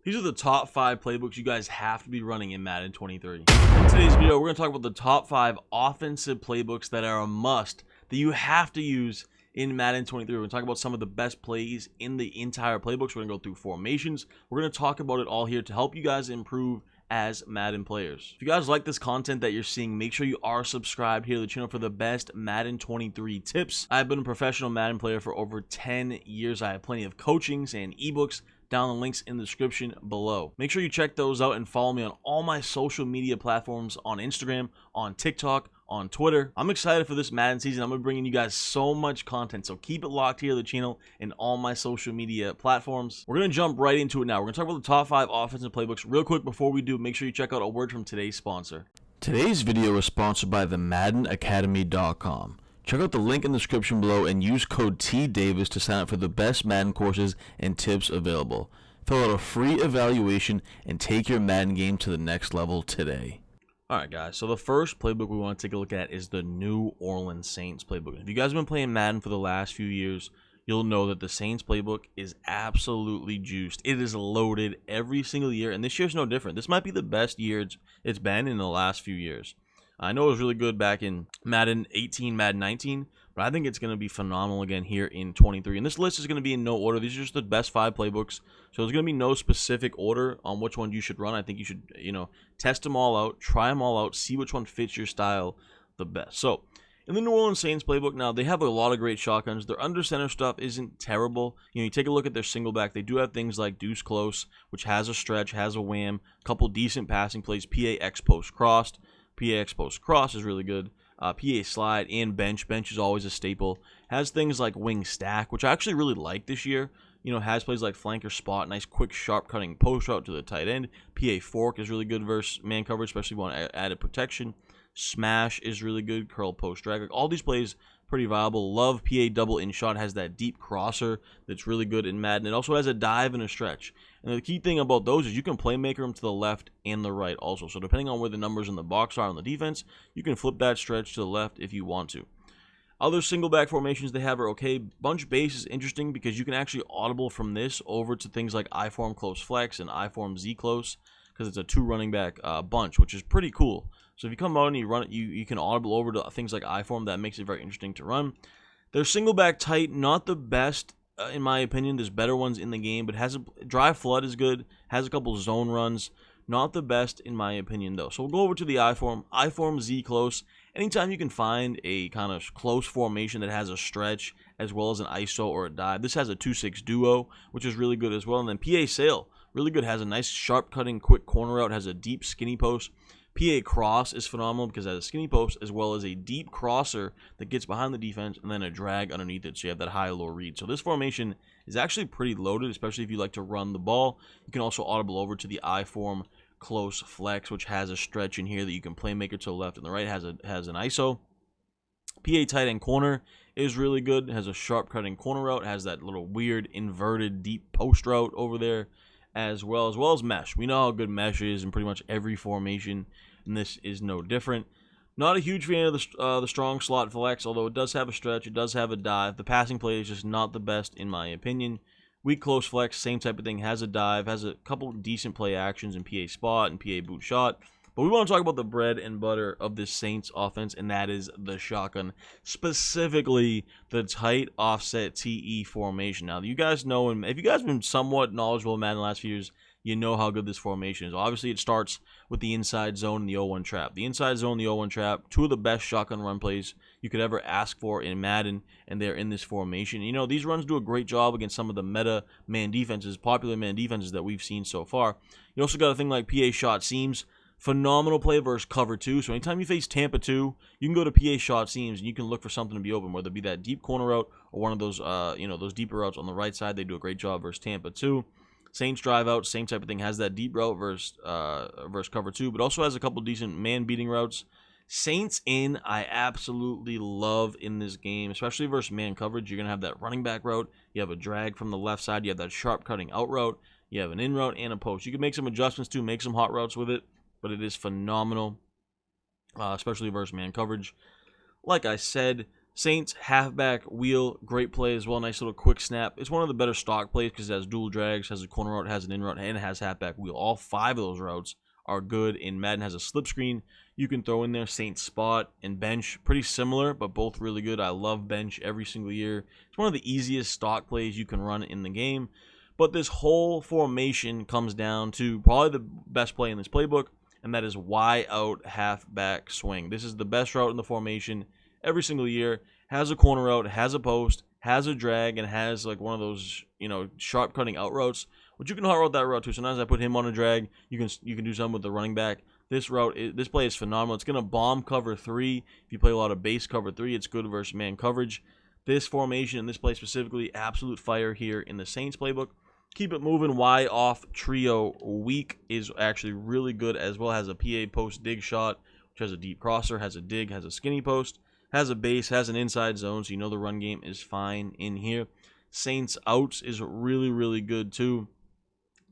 These are the top 5 playbooks you guys have to be running in Madden 23. In today's video, we're going to talk about the top 5 offensive playbooks that are a must, that you have to use in Madden 23. We're going to talk about some of the best plays in the entire playbooks. We're going to go through formations. We're going to talk about it all here to help you guys improve as Madden players. If you guys like this content that you're seeing, make sure you are subscribed here to the channel for the best Madden 23 tips. I've been a professional Madden player for over 10 years. I have plenty of coachings and ebooks down the links in the description below. Make sure you check those out and follow me on all my social media platforms, on Instagram, on TikTok, on Twitter. I'm excited for this Madden season. I'm going to be bringing you guys so much content, so keep it locked here to the channel and all my social media platforms. We're going to jump right into it now. We're going to talk about the top 5 offensive playbooks. Real quick before we do, make sure you check out a word from today's sponsor. Today's video is sponsored by the MaddenAcademy.com. Check out the link in the description below and use code TDavis to sign up for the best Madden courses and tips available. Fill out a free evaluation and take your Madden game to the next level today. Alright guys, so the first playbook we want to take a look at is the New Orleans Saints playbook. If you guys have been playing Madden for the last few years, you'll know that the Saints playbook is absolutely juiced. It is loaded every single year, and this year's no different. This might be the best year it's been in the last few years. I know it was really good back in Madden 18, Madden 19, but I think it's going to be phenomenal again here in 23. And this list is going to be in no order. These are just the best 5 playbooks. So there's going to be no specific order on which one you should run. I think you should, test them all out, try them all out, see which one fits your style the best. So in the New Orleans Saints playbook now, they have a lot of great shotguns. Their under center stuff isn't terrible. You take a look at their single back. They do have things like deuce close, which has a stretch, has a wham, a couple decent passing plays, PA X post crossed. PA post cross is really good. PA slide and bench. Bench is always a staple. Has things like wing stack, which I actually really like this year. Has plays like flanker spot, nice quick sharp cutting post route to the tight end. PA fork is really good versus man coverage, especially if you want added protection. Smash is really good. Curl post drag. Like, all these plays pretty viable. Love PA double in shot. Has that deep crosser that's really good in Madden. It also has a dive and a stretch. And the key thing about those is you can playmaker them to the left and the right also. So depending on where the numbers in the box are on the defense, you can flip that stretch to the left if you want to. Other single back formations they have are okay. Bunch base is interesting because you can actually audible from this over to things like I-form close flex and I-form Z close, because it's a 2 running back bunch, which is pretty cool. So if you come out and you run it, you can audible over to things like I-form. That makes it very interesting to run. They're single back tight, not the best. In my opinion, there's better ones in the game, but has a drive flood is good, has a couple zone runs, not the best in my opinion though. So we'll go over to the I-form Z close. Anytime you can find a kind of close formation that has a stretch as well as an ISO or a dive. This has a 2-6 duo, which is really good as well. And then PA sail, really good, has a nice sharp cutting quick corner out, has a deep skinny post. PA cross is phenomenal because it has a skinny post as well as a deep crosser that gets behind the defense and then a drag underneath it, so you have that high-low read. So this formation is actually pretty loaded, especially if you like to run the ball. You can also audible over to the I-form close flex, which has a stretch in here that you can playmaker to the left and the right. Has an ISO. PA tight end corner is really good. It has a sharp cutting corner route. Has that little weird inverted deep post route over there as well as mesh. We know how good mesh is in pretty much every formation, and this is no different. Not a huge fan of the strong slot flex, although it does have a stretch, it does have a dive. The passing play is just not the best in my opinion. Weak close flex, same type of thing, has a dive, has a couple decent play actions in PA spot and PA boot shot. But we want to talk about the bread and butter of this Saints offense, and that is the shotgun, specifically the tight offset TE formation. Now, you guys know, and if you guys have been somewhat knowledgeable in Madden the last few years, you know how good this formation is. Obviously, it starts with the inside zone and the 0-1 trap. The inside zone and the 0-1 trap, 2 of the best shotgun run plays you could ever ask for in Madden, and they're in this formation. These runs do a great job against some of the meta man defenses, popular man defenses that we've seen so far. You also got a thing like PA shot seams. Phenomenal play versus cover 2. So anytime you face Tampa 2, you can go to PA shot seams and you can look for something to be open, whether it be that deep corner route or one of those, those deeper routes on the right side. They do a great job versus Tampa 2. Saints drive out, same type of thing. Has that deep route versus cover 2, but also has a couple decent man beating routes. Saints in, I absolutely love in this game, especially versus man coverage. You're gonna have that running back route. You have a drag from the left side. You have that sharp cutting out route. You have an in route and a post. You can make some adjustments too, make some hot routes with it. But it is phenomenal, especially versus man coverage. Like I said, Saints halfback wheel, great play as well. Nice little quick snap. It's one of the better stock plays because it has dual drags, has a corner route, has an in route, and it has halfback wheel. All 5 of those routes are good. In Madden has a slip screen you can throw in there. Saints spot and bench, pretty similar, but both really good. I love bench every single year. It's one of the easiest stock plays you can run in the game. But this whole formation comes down to probably the best play in this playbook, and that is Y out halfback swing. This is the best route in the formation every single year. Has a corner route, has a post, has a drag, and has like one of those, sharp cutting out routes, which you can hot route that route too. Sometimes I put him on a drag. You can do something with the running back. This play is phenomenal. It's gonna bomb cover 3. If you play a lot of base cover 3, it's good versus man coverage. This formation and this play specifically, absolute fire here in the Saints playbook. Keep it moving. Y off trio weak is actually really good as well. Has a PA post dig shot, which has a deep crosser, has a dig, has a skinny post, has a base, has an inside zone, so you know the run game is fine in here. Saints outs is really, really good too.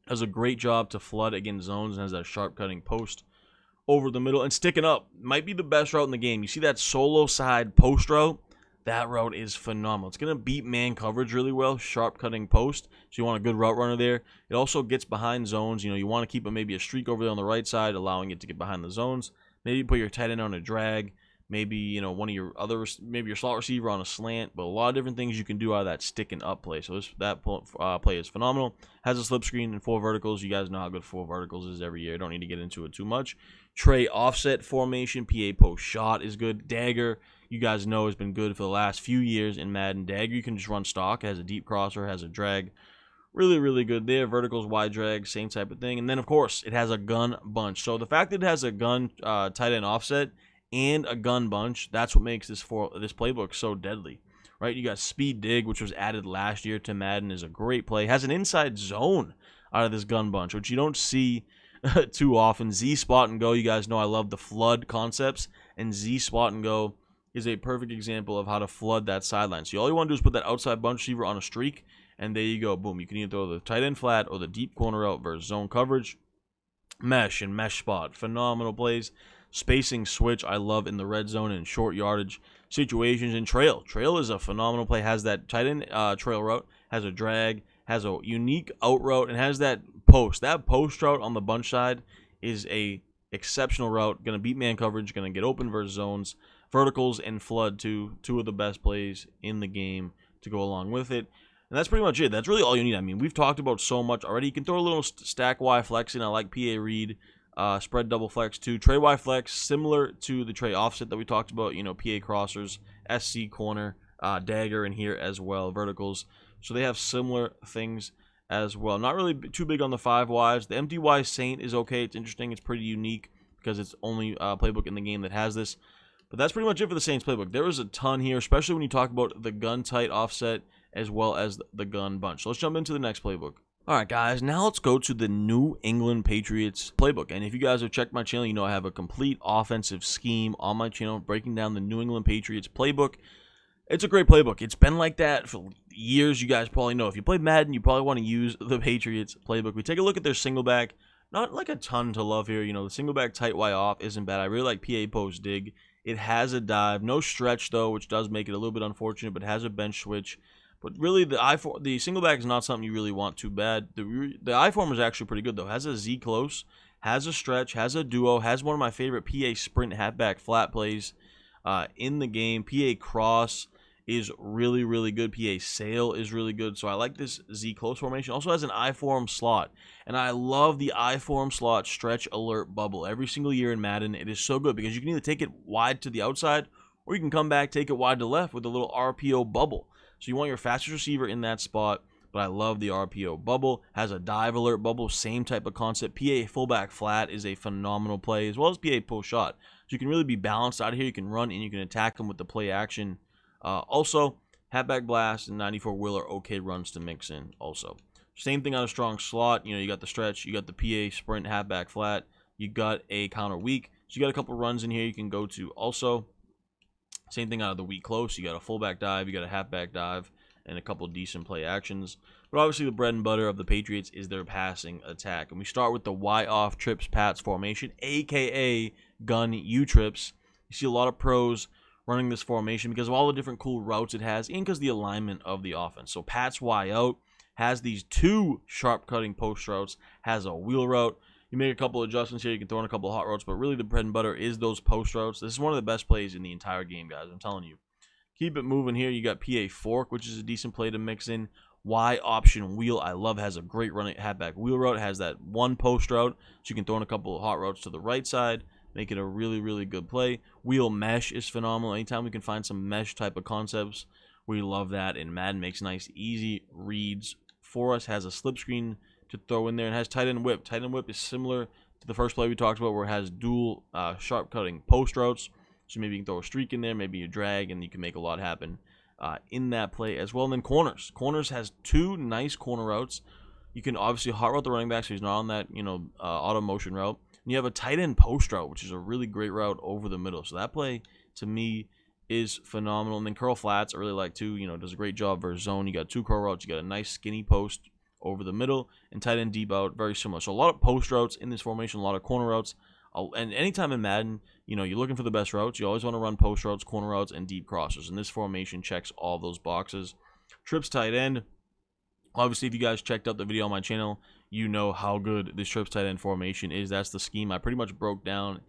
Does a great job to flood against zones and has that sharp cutting post over the middle and sticking up. Might be the best route in the game. You see that solo side post route? That route is phenomenal. It's going to beat man coverage really well. Sharp cutting post. So you want a good route runner there. It also gets behind zones. You want to keep maybe a streak over there on the right side, allowing it to get behind the zones. Maybe put your tight end on a drag. Maybe, one of your others, maybe your slot receiver on a slant. But a lot of different things you can do out of that sticking up play. So that play is phenomenal. Has a slip screen and 4 verticals. You guys know how good 4 verticals is every year. I don't need to get into it too much. Tray offset formation. PA post shot is good. Dagger, you guys know, has been good for the last few years in Madden. Dagger, you can just run stock. It has a deep crosser, has a drag. Really, really good there. Verticals, wide drag, same type of thing. And then, of course, it has a gun bunch. So the fact that it has a gun tight end offset and a gun bunch, that's what makes this playbook so deadly, right? You got speed dig, which was added last year to Madden, is a great play. Has an inside zone out of this gun bunch, which you don't see too often. Z spot and go, you guys know I love the flood concepts, and Z spot and go is a perfect example of how to flood that sideline. So all you want to do is put that outside bunch receiver on a streak, and there you go. Boom. You can either throw the tight end flat or the deep corner out versus zone coverage. Mesh and mesh spot. Phenomenal plays. Spacing switch, I love in the red zone and short yardage situations. And trail. Trail is a phenomenal play. Has that tight end trail route, has a drag, has a unique out route, and has that post. That post route on the bunch side is a exceptional route. Going to beat man coverage. Going to get open versus zones. Verticals and flood, two of the best plays in the game to go along with it. And that's pretty much it. That's really all you need. I mean, we've talked about so much already. You can throw a little stack Y flex in. I like PA read. Spread double flex too. Tray Y flex, similar to the tray offset that we talked about. PA crossers, SC corner, dagger in here as well. Verticals. So they have similar things as well. Not really too big on the 5 Ys. The empty Y Saint is okay. It's interesting. It's pretty unique because it's only a playbook in the game that has this. But that's pretty much it for the Saints playbook. There is a ton here, especially when you talk about the gun tight offset as well as the gun bunch. So let's jump into the next playbook. All right, guys, now let's go to the New England Patriots playbook. And if you guys have checked my channel, you know I have a complete offensive scheme on my channel breaking down the New England Patriots playbook. It's a great playbook. It's been like that for years. You guys probably know. If you play Madden, you probably want to use the Patriots playbook. We take a look at their single back. Not like a ton to love here. The single back tight Y off isn't bad. I really like PA post dig. It has a dive. No stretch, though, which does make it a little bit unfortunate, but has a bench switch. But really, the single back is not something you really want too bad. The I form is actually pretty good, though. Has a Z close, has a stretch, has a duo, has one of my favorite PA sprint halfback flat plays in the game. PA cross is really, really good. PA sail is really good. So I like this Z close formation. Also has an I form slot. And I love the I form slot stretch alert bubble. Every single year in Madden, it is so good because you can either take it wide to the outside or you can come back, take it wide to left with a little RPO bubble. So you want your fastest receiver in that spot, but I love the RPO bubble. Has a dive alert bubble, same type of concept. PA fullback flat is a phenomenal play, as well as PA post shot. So you can really be balanced out of here. You can run and you can attack them with the play action. Also, halfback blast and 94 wheel are okay runs to mix in also. Same thing on a strong slot. You got the stretch, you got the PA sprint halfback flat, you got a counter weak. So you got a couple runs in here you can go to also. Same thing out of the weak close. You got a fullback dive, you got a halfback dive, and a couple decent play actions. But obviously the bread and butter of the Patriots is their passing attack. And we start with the Y off trips Pats formation, aka gun U trips. You see a lot of pros running this formation because of all the different cool routes it has and because the alignment of the offense. So Pat's Y out has these 2 sharp cutting post routes, has a wheel route. You make a couple adjustments here, you can throw in a couple of hot routes, but really the bread and butter is those post routes. This is one of the best plays in the entire game, guys, I'm telling you. Keep it moving here. You got PA fork, which is a decent play to mix in. Y option wheel, I love, has a great running halfback wheel route. It has that 1 post route, so you can throw in a couple of hot routes to the right side, make it a really, really good play. Wheel mesh is phenomenal. Anytime we can find some mesh type of concepts, we love that. And Madden makes nice, easy reads for us. Has a slip screen to throw in there, and has tight end whip. Tight end whip is similar to the first play we talked about, where it has dual sharp cutting post routes. So maybe you can throw a streak in there, maybe a drag, and you can make a lot happen in that play as well. And then corners. Corners has 2 nice corner routes. You can obviously hot route the running back, so he's not on that auto motion route. And you have a tight end post route, which is a really great route over the middle. So that play to me is phenomenal. And then curl flats I really like too. Does a great job versus zone. You got 2 curl routes. You got a nice skinny post over the middle, and tight end deep out, very similar. So a lot of post routes in this formation, a lot of corner routes. And anytime in Madden, you're looking for the best routes. You always want to run post routes, corner routes, and deep crossers. And this formation checks all those boxes. Trips tight end. Obviously, if you guys checked out the video on my channel, you know how good this trips tight end formation is. That's the scheme I pretty much broke down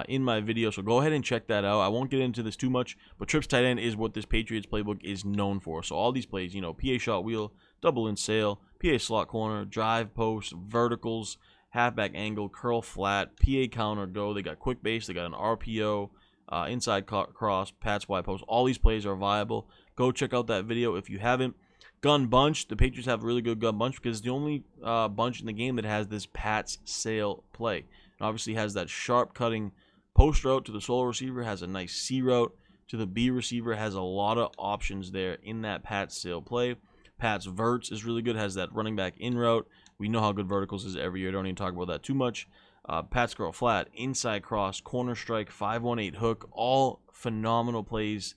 in my video. So go ahead and check that out. I won't get into this too much, but trips tight end is what this Patriots playbook is known for. So all these plays, PA shot wheel, double in sail, PA slot corner, drive post, verticals, halfback angle, curl flat, PA counter, go. They got quick base. They got an RPO, inside cross, Pat's Y post. All these plays are viable. Go check out that video if you haven't. Gun bunch. The Patriots have a really good gun bunch because it's the only bunch in the game that has this Pat's sail play. And obviously has that sharp cutting post route to the solo receiver, has a nice C route to the B receiver, has a lot of options there in that Pat's sail play. Pat's verts is really good, has that running back in route. We know how good verticals is every year. Don't even talk about that too much. Pat's curl flat, inside cross, corner strike, 5-1-8 hook, all phenomenal plays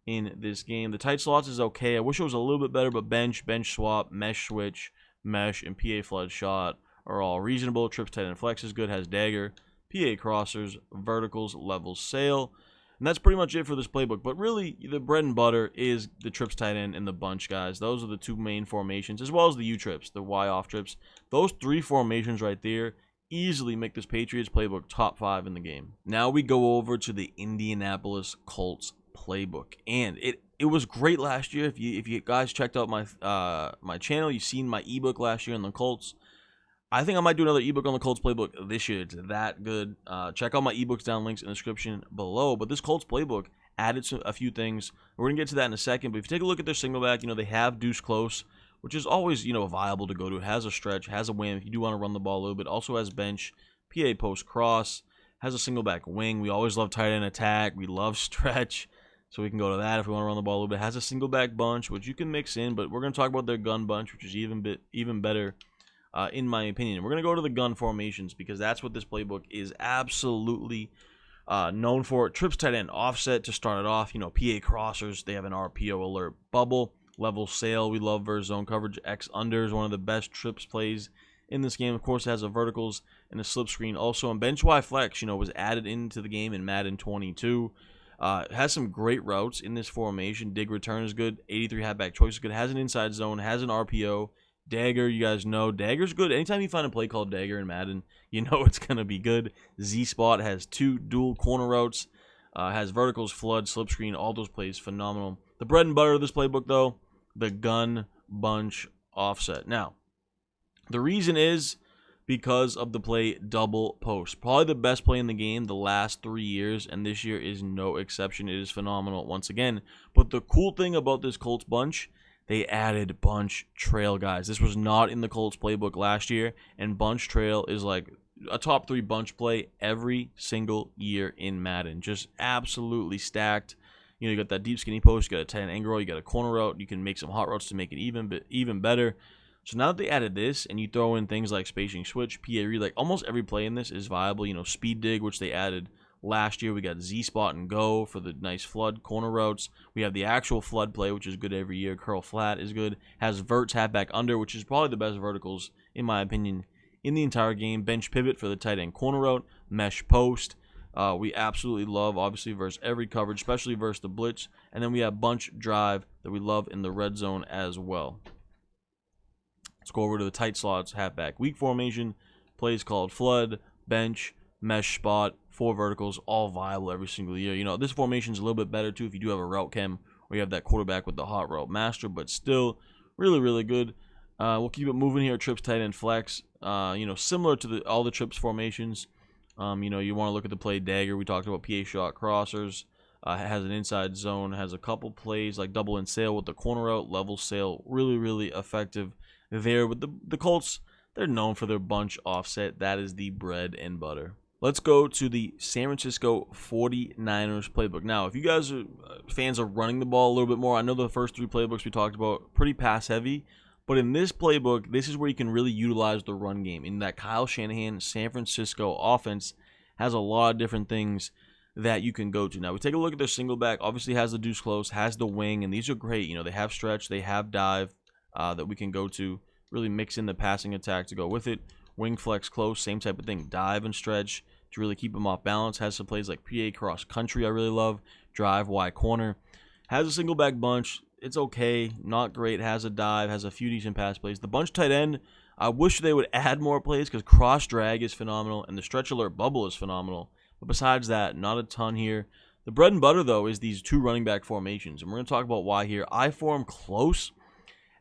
in this game. The tight slots is okay. I wish it was a little bit better, but bench swap, mesh switch, mesh, and PA flood shot are all reasonable. Trips tight end flex is good, has dagger, PA crossers, verticals, levels, sail. And that's pretty much it for this playbook. But really, the bread and butter is the trips tight end and the bunch, guys. Those are the 2 main formations, as well as the U trips, the Y off trips. Those 3 formations right there easily make this Patriots playbook top 5 in the game. Now we go over to the Indianapolis Colts playbook, and it was great last year. If you guys checked out my my channel, you've seen my ebook last year on the Colts. I think I might do another ebook on the Colts playbook this year. It's that good. Check out my ebooks down, links in the description below. But this Colts playbook added a few things. We're going to get to that in a second. But if you take a look at their single back, they have deuce close, which is always, viable to go to. It has a stretch, has a wham if you do want to run the ball a little bit. Also has bench, PA post cross, has a single back wing. We always love tight end attack. We love stretch. So we can go to that if we want to run the ball a little bit. Has a single back bunch, which you can mix in. But we're going to talk about their gun bunch, which is even better. In my opinion. We're going to go to the gun formations because that's what this playbook is absolutely known for. Trips tight end offset to start it off. PA crossers, they have an RPO alert bubble. Level sail, we love versus zone coverage. X under is one of the best trips plays in this game. Of course, it has a verticals and a slip screen also. And bench Y flex, was added into the game in Madden 22. It has some great routes in this formation. Dig return is good. 83 halfback choice is good. Has an inside zone, has an RPO. Dagger, you guys know. Dagger's good. Anytime you find a play called Dagger in Madden, you know it's going to be good. Z-Spot has 2 dual corner routes. Has verticals, flood, slip screen. All those plays phenomenal. The bread and butter of this playbook, though, the gun bunch offset. Now, the reason is because of the play double post. Probably the best play in the game the last 3 years, and this year is no exception. It is phenomenal once again. But the cool thing about this Colts bunch, they added bunch trail, guys. This was not in the Colts playbook last year, and bunch trail is like a top 3 bunch play every single year in Madden. Just absolutely stacked. You got that deep skinny post, you got a tight end angle route, you got a corner route, you can make some hot routes to make it even better. So now that they added this, and you throw in things like spacing switch, PA read, like almost every play in this is viable. Speed dig, which they added last year. We got Z-Spot and Go for the nice flood corner routes. We have the actual flood play, which is good every year. Curl flat is good. Has verts, halfback under, which is probably the best verticals, in my opinion, in the entire game. Bench pivot for the tight end corner route. Mesh post. we absolutely love, obviously, versus every coverage, especially versus the blitz. And then we have bunch drive that we love in the red zone as well. Let's go over to the tight slots, halfback weak formation, plays called flood, bench, mesh spot, 4 verticals, all viable every single year. You know, this formation is a little bit better too if you do have a route chem or you have that quarterback with the hot route master, but still really, really good. We'll keep it moving here. Trips, tight end, flex. You know, similar to all the trips formations. You know, you want to look at the play dagger. We talked about PA shot crossers. Has an inside zone. Has a couple plays like double and sail with the corner out, level sail. Really, really effective there. With the Colts, they're known for their bunch offset. That is the bread and butter. Let's go to the San Francisco 49ers playbook. Now, if you guys are fans of running the ball a little bit more, I know the first 3 playbooks we talked about, pretty pass heavy. But in this playbook, this is where you can really utilize the run game. In that Kyle Shanahan San Francisco offense has a lot of different things that you can go to. Now, we take a look at their single back. Obviously has the deuce close, has the wing, and these are great. You know, they have stretch, they have dive that we can go to. Really mix in the passing attack to go with it. Wing flex close, same type of thing. Dive and stretch to really keep them off balance. Has some plays like PA cross country I really love. Drive, Y corner. Has a single back bunch. It's okay, not great. Has a dive, has a few decent pass plays. The bunch tight end, I wish they would add more plays because cross drag is phenomenal and the stretch alert bubble is phenomenal. But besides that, not a ton here. The bread and butter, though, is these 2 running back formations. And we're going to talk about why here. I form close,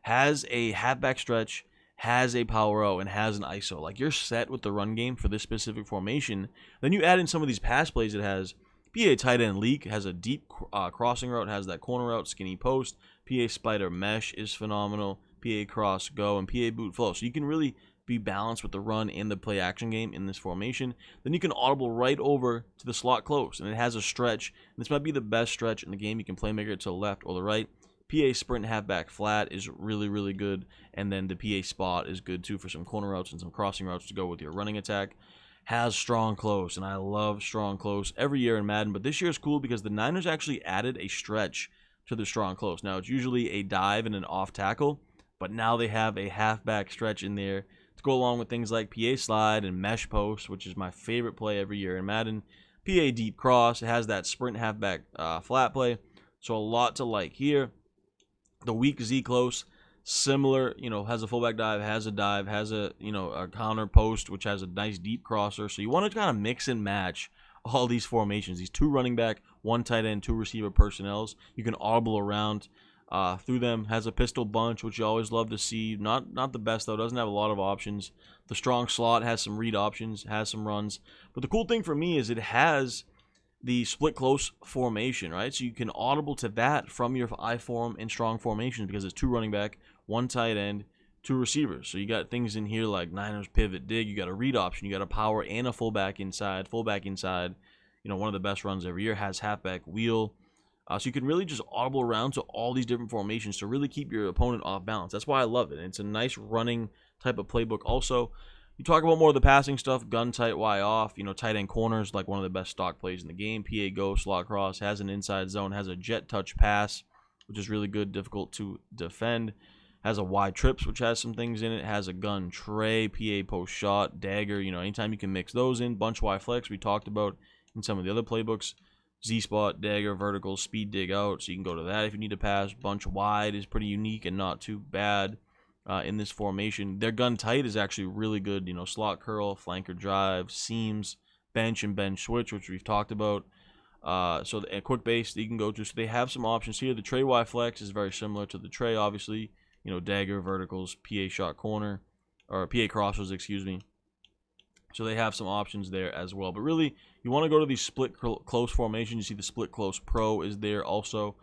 has a halfback stretch, has a power out, and has an ISO. Like, you're set with the run game for this specific formation. Then you add in some of these pass plays it has. PA tight end leak, has a deep crossing route, has that corner route, skinny post. PA spider mesh is phenomenal. PA cross go, and PA boot flow. So you can really be balanced with the run and the play action game in this formation. Then you can audible right over to the slot close, and it has a stretch. And this might be the best stretch in the game. You can playmaker it to the left or the right. PA sprint halfback flat is really, really good. And then the PA spot is good too for some corner routes and some crossing routes to go with your running attack. Has strong close, and I love strong close every year in Madden, but this year is cool because the Niners actually added a stretch to the strong close. Now, it's usually a dive and an off tackle, but now they have a halfback stretch in there to go along with things like PA slide and mesh post, which is my favorite play every year in Madden. PA deep cross, it has that sprint halfback flat play, so a lot to like here. The weak Z close, similar, you know, has a fullback dive, has a, you know, a counter post, which has a nice deep crosser. So you want to kind of mix and match all these formations. These 2 running back, 1 tight end, 2 receiver personnels. You can audible around through them. Has a pistol bunch, which you always love to see. Not the best, though. Doesn't have a lot of options. The strong slot has some read options, has some runs. But the cool thing for me is it has the split close formation, right? So you can audible to that from your I form and strong formations because it's 2 running back, 1 tight end, 2 receivers. So you got things in here like Niners pivot dig. You got a read option. You got a power and a fullback inside. You know, one of the best runs every year. Has halfback wheel. So you can really just audible around to all these different formations to really keep your opponent off balance. That's why I love it. And it's a nice running type of playbook also. You talk about more of the passing stuff, gun tight, Y off, you know, tight end corners, like one of the best stock plays in the game. PA go, slot cross, has an inside zone, has a jet touch pass, which is really good, difficult to defend. Has a wide trips, which has some things in it. Has a gun tray, PA post shot, dagger, you know, anytime you can mix those in. Bunch Y flex, we talked about in some of the other playbooks. Z spot, dagger, vertical, speed dig out, so you can go to that if you need to pass. Bunch wide is pretty unique and not too bad. In this formation, their gun tight is actually really good. You know, slot curl, flanker drive, seams, bench and bench switch, which we've talked about. So a quick base that you can go to. So they have some options here. The tray Y flex is very similar to the tray, obviously. You know, dagger, verticals, PA shot corner, or PA crossers, excuse me. So they have some options there as well. But really, you want to go to these split close formations. You see the split close pro is there also.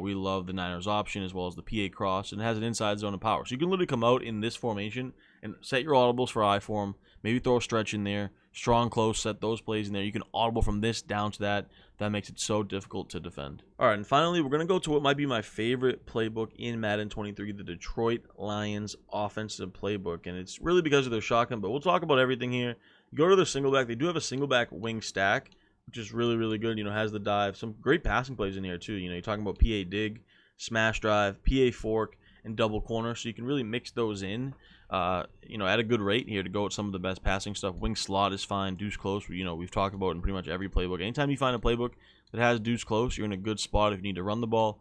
We love the Niners option as well as the PA cross, and it has an inside zone of power. So you can literally come out in this formation and set your audibles for I form, maybe throw a stretch in there, strong close, set those plays in there. You can audible from this down to that. That makes it so difficult to defend. All right, and finally, we're going to go to what might be my favorite playbook in Madden 23, the Detroit Lions offensive playbook. And it's really because of their shotgun, but we'll talk about everything here. You go to their single back. They do have a single back wing stack, which is really, really good. You know, has the dive. Some great passing plays in here, too. You know, you're talking about PA dig, smash drive, PA fork, and double corner, so you can really mix those in, you know, at a good rate here to go with some of the best passing stuff. Wing slot is fine. Deuce close, you know, we've talked about in pretty much every playbook. Anytime you find a playbook that has deuce close, you're in a good spot if you need to run the ball.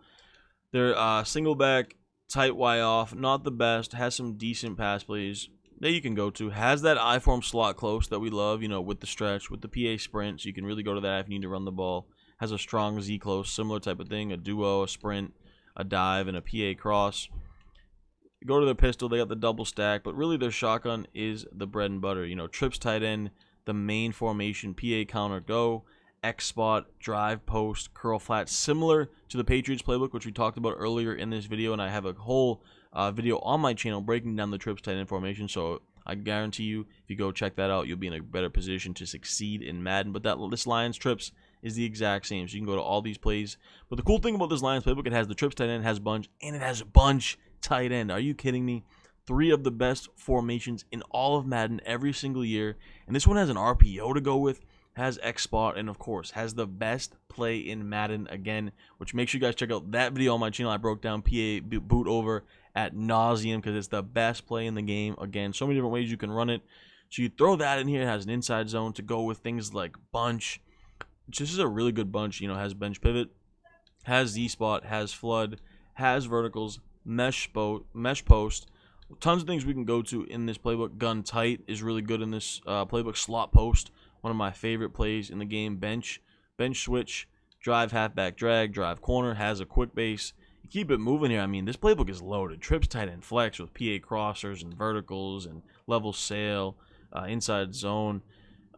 They're single back, tight Y off, not the best, has some decent pass plays that you can go to. Has that I-form slot close that we love, you know, with the stretch, with the PA sprint, so you can really go to that if you need to run the ball. Has a strong Z close, similar type of thing, a duo, a sprint, a dive, and a PA cross. Go to their pistol, they got the double stack, but really their shotgun is the bread and butter. You know, trips tight end, the main formation, PA counter go, X spot, drive post, curl flat, similar to the Patriots playbook, which we talked about earlier in this video, and I have a whole video on my channel breaking down the trips tight end formation, so I guarantee you, if you go check that out, you'll be in a better position to succeed in Madden. But this Lions trips is the exact same, so you can go to all these plays. But the cool thing about this Lions playbook, it has the trips tight end, it has bunch, and it has a bunch tight end. Are you kidding me? 3 of the best formations in all of Madden every single year, and this one has an RPO to go with, has X spot, and of course has the best play in Madden again, which makes sure you guys check out that video on my channel. I broke down PA boot over at nauseum because it's the best play in the game. Again, so many different ways you can run it. So you throw that in here. It has an inside zone to go with things like bunch. This is a really good bunch. You know, has bench pivot, has Z spot, has flood, has verticals, mesh post. Tons of things we can go to in this playbook. Gun tight is really good in this playbook. Slot post, one of my favorite plays in the game. Bench switch, drive halfback drag, drive corner, has a quick base. You keep it moving here. I mean, this playbook is loaded. Trips tight end flex with PA crossers and verticals and level sail, inside zone.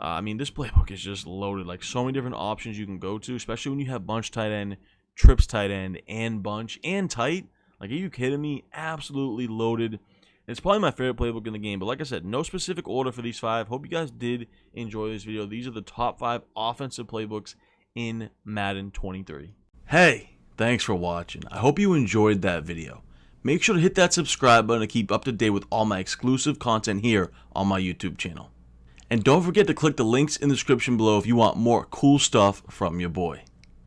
I mean, this playbook is just loaded. Like, so many different options you can go to, especially when you have bunch tight end, trips tight end, and bunch, and tight. Like, are you kidding me? Absolutely loaded. It's probably my favorite playbook in the game. But like I said, no specific order for these 5. Hope you guys did enjoy this video. These are the top 5 offensive playbooks in Madden 23. Hey, thanks for watching. I hope you enjoyed that video. Make sure to hit that subscribe button to keep up to date with all my exclusive content here on my YouTube channel. And don't forget to click the links in the description below if you want more cool stuff from your boy.